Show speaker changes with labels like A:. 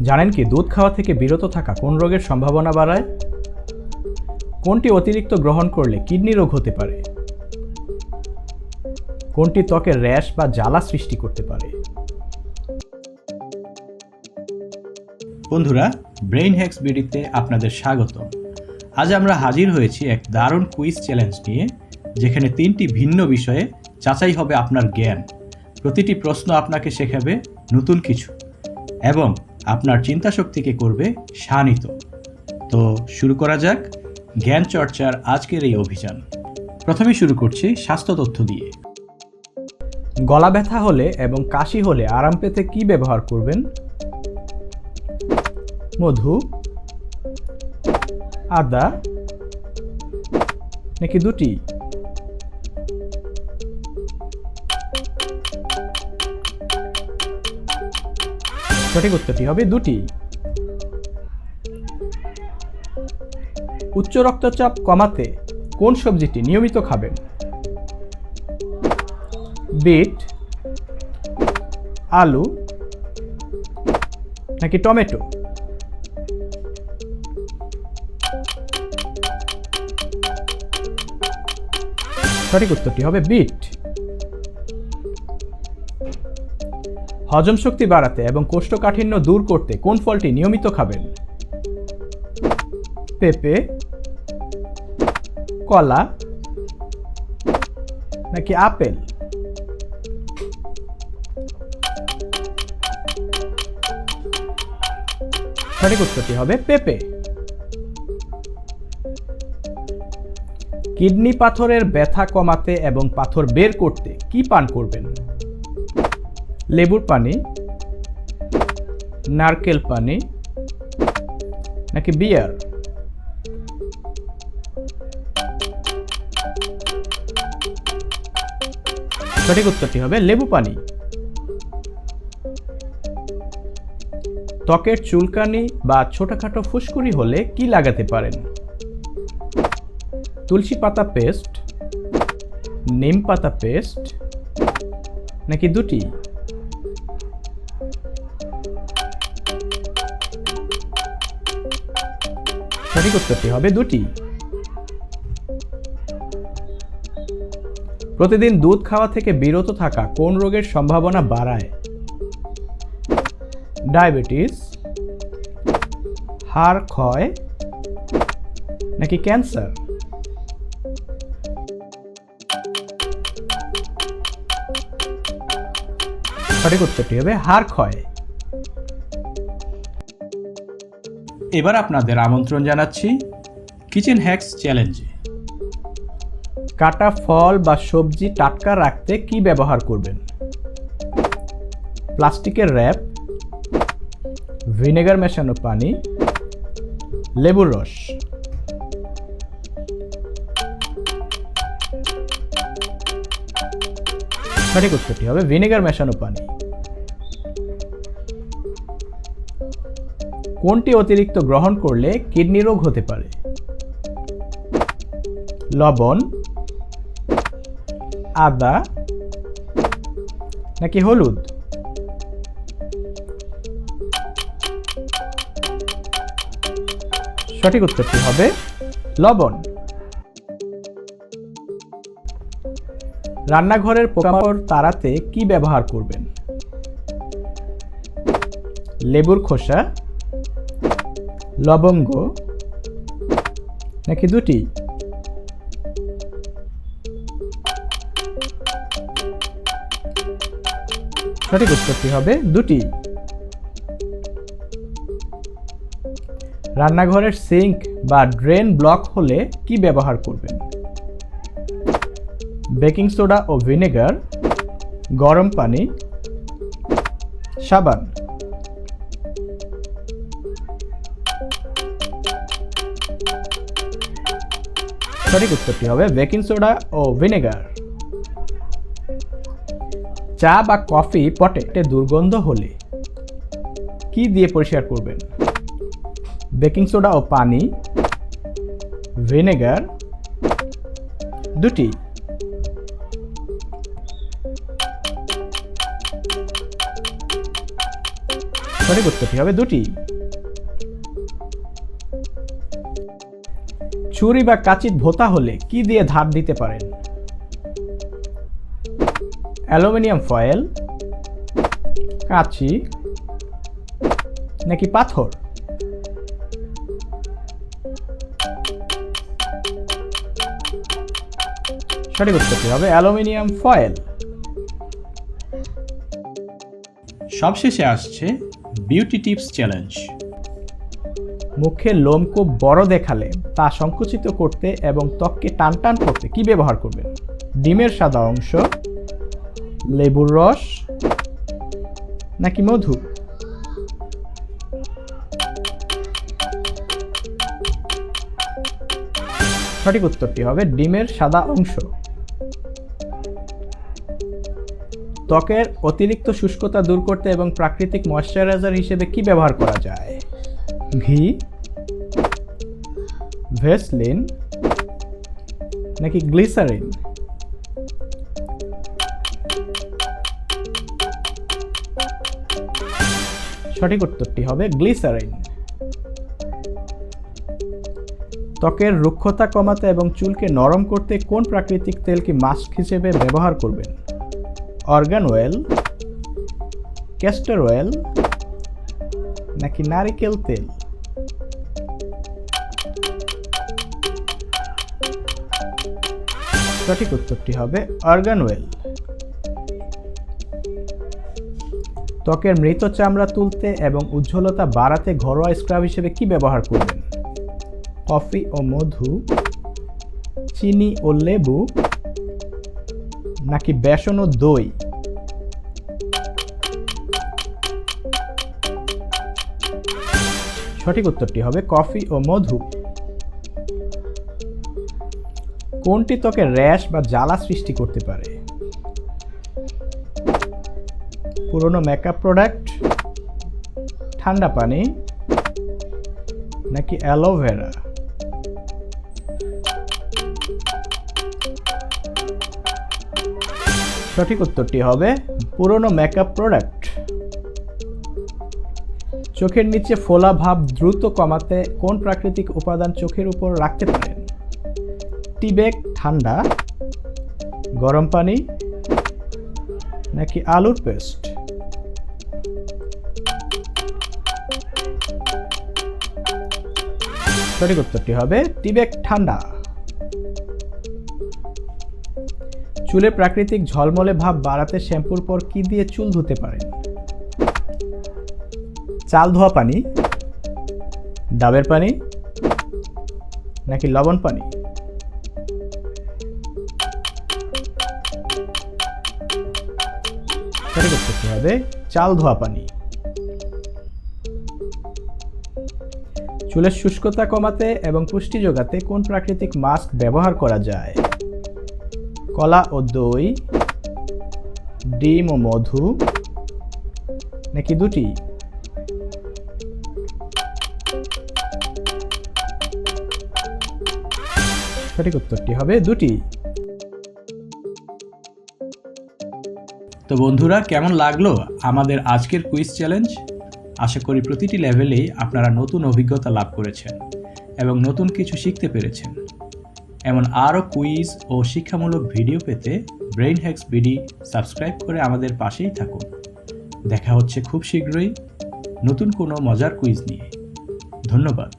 A: জানেন কি দুধ খাওয়া থেকে বিরত থাকা কোন রোগের সম্ভাবনা বাড়ায়? কোনটি অতিরিক্ত গ্রহণ করলে কিডনি রোগ হতে পারে? কোনটি ত্বকের র্যাশ বা জ্বালা সৃষ্টি করতে পারে? বন্ধুরা, ব্রেইন হ্যাকস বিডিতে আপনাদের স্বাগতম। আজ আমরা হাজির হয়েছি এক দারুণ কুইজ চ্যালেঞ্জ নিয়ে, যেখানে 3টি ভিন্ন বিষয়ে যাচাই হবে আপনার জ্ঞান। প্রতিটি প্রশ্ন আপনাকে শেখাবে নতুন কিছু এবং আপনার চিন্তাশক্তিকে করবে শানিত। তো শুরু করা যাক জ্ঞান চর্চার আজকের এই অভিযান। প্রথমে শুরু করছি স্বাস্থ্য তথ্য দিয়ে। গলা ব্যথা হলে এবং কাশি হলে আরাম পেতে কি ব্যবহার করবেন? মধু, আদা নাকি দুটি? সঠিক উত্তরটি হবে দুটি। উচ্চ রক্তচাপ কমাতে কোন সবজিটি নিয়মিত খাবেন? বিট, আলু নাকি টমেটো? সঠিক উত্তরটি হবে বিট। হজম শক্তি বাড়াতে এবং কোষ্ঠকাঠিন্য দূর করতে কোন ফলটি নিয়মিত খাবেন? পেঁপে, কলা নাকি আপেল? সঠিক উত্তরটি হবে পেঁপে। কিডনি পাথরের ব্যথা কমাতে এবং পাথর বের করতে কি পান করবেন? লেবুর পানি, নারকেল পানি নাকি বিয়ার? সঠিক উত্তরটি হবে লেবু পানি। ত্বকের চুলকানি বা ছোটখাটো ফুসকুড়ি হলে কি লাগাতে পারেন? তুলসী পাতা পেস্ট, নিম পাতা পেস্ট নাকি দুটি? সঠিক উত্তরটি হবে দুটি। প্রতিদিন দুধ খাওয়া থেকে বিরত থাকা কোন রোগের সম্ভাবনা বাড়ায়? ডায়াবেটিস, হাড় ক্ষয় নাকি ক্যান্সার? সঠিক উত্তরটি হবে হাড় ক্ষয়। এবার আপনাদের আমন্ত্রণ জানাচ্ছি কিচেন হ্যাকস চ্যালেঞ্জে। কাটা ফল বা সবজি টাটকা রাখতে কি ব্যবহার করবেন? প্লাস্টিকের র্যাপ, ভিনেগার মেশানো পানি, লেবুর রস? সঠিক উত্তরটি হবে ভিনেগার মেশানো পানি। কোনটি অতিরিক্ত গ্রহণ করলে কিডনি রোগ হতে পারে? লবণ, আদা নাকি হলুদ? সঠিক উত্তরটি হবে লবণ। রান্নাঘরের পোকামাকড় তাড়াতে কি ব্যবহার করবেন? লেবুর খোসা, লবঙ্গ নাকি দুটি? সঠিক উত্তরটি হবে দুটি। রান্নাঘরের সিঙ্ক বা ড্রেন ব্লক হলে কি ব্যবহার করবেন? বেকিং সোডা ও ভিনেগার, গরম পানি, সাবান? সঠিক উত্তরটি হবে বেকিং সোডা ও ভিনেগার। চা বা কফি পটে দুর্গন্ধ হলে কি দিয়ে পরিষ্কার করবেন? বেকিং সোডা ও পানি, ভিনেগার, দুটি? সঠিক উত্তরটি হবে দুটি। ছুরি বা কাঁচির ভোঁতা হলে কি দিয়ে ধার দিতে পারেন? অ্যালুমিনিয়াম ফয়েল, কাঁচি নাকি পাথর? সঠিক উত্তরটি হবে অ্যালুমিনিয়াম ফয়েল। সবশেষে আসছে বিউটি টিপস চ্যালেঞ্জ। মুখে লোম খুব বড় দেখালে তা সংকুচিত করতে এবং ত্বককে টানটান করতে কি ব্যবহার করবেন? ডিমের সাদা অংশ, লেবুর রস নাকি মধু? সঠিক উত্তরটি হবে ডিমের সাদা অংশ। ত্বকের অতিরিক্ত শুষ্কতা দূর করতে এবং প্রাকৃতিক ময়শ্চারাইজার হিসেবে কি ব্যবহার করা যায়? ঘি, ভ্যাসলিন নাকি গ্লিসারিন? সঠিক উত্তরটি হবে গ্লিসারিন। ত্বকের রুক্ষতা কমাতে এবং চুলকে নরম করতে কোন প্রাকৃতিক তেলকে মাস্ক হিসেবে ব্যবহার করবেন? অর্গান অয়েল, ক্যাস্টর অয়েল নাকি নারিকেল তেল? সঠিক উত্তরটি হবে অর্গান অয়েল। ত্বকের মৃত চামড়া তুলতে এবং উজ্জ্বলতা বাড়াতে ঘরোয়া স্ক্রাব হিসেবে কি ব্যবহার করবেন? কফি ও মধু, চিনি ও লেবু নাকি বেসন ও দই? সঠিক উত্তরটি হবে কফি ও মধু। কোনটি ত্বকে র্যাশ বা জ্বালা সৃষ্টি করতে পারে? পুরনো মেকআপ প্রোডাক্ট, ঠান্ডা পানি নাকি অ্যালোভেরা? সঠিক উত্তরটি হবে পুরনো মেকআপ প্রোডাক্ট। চোখের নিচে ফোলা ভাব দ্রুত কমাতে কোন প্রাকৃতিক উপাদান চোখের উপর রাখতে পারেন? টি ব্যাগ ঠান্ডা, গরম পানি নাকি আলুর পেস্ট? সঠিক উত্তরটি হবে টি ব্যাগ ঠান্ডা। চুলে প্রাকৃতিক ঝলমলে ভাব বাড়াতে শ্যাম্পুর পর কি দিয়ে চুল ধুতে পারেন? চাল ধোয়া পানি, ডাবের পানি নাকি লবণ পানি? সঠিক উত্তরটি হবে চাল ধোয়া পানি। চুলের শুষ্কতা কমাতে এবং পুষ্টি যোগাতে কোন প্রাকৃতিক মাস্ক ব্যবহার করা যায়? কলা ও দই, ডিম ও মধু নাকি দুটি? সঠিক উত্তরটি হবে দুটি। তো বন্ধুরা, কেমন লাগলো আমাদের আজকের কুইজ চ্যালেঞ্জ? আশা করি প্রতিটি লেভেলেই আপনারা নতুন অভিজ্ঞতা লাভ করেছেন এবং নতুন কিছু শিখতে পেরেছেন। এমন আরও কুইজ ও শিক্ষামূলক ভিডিও পেতে ব্রেইন হ্যাকস বিডি সাবস্ক্রাইব করে আমাদের পাশেই থাকুন। দেখা হচ্ছে খুব শীঘ্রই নতুন কোনো মজার কুইজ নিয়ে। ধন্যবাদ।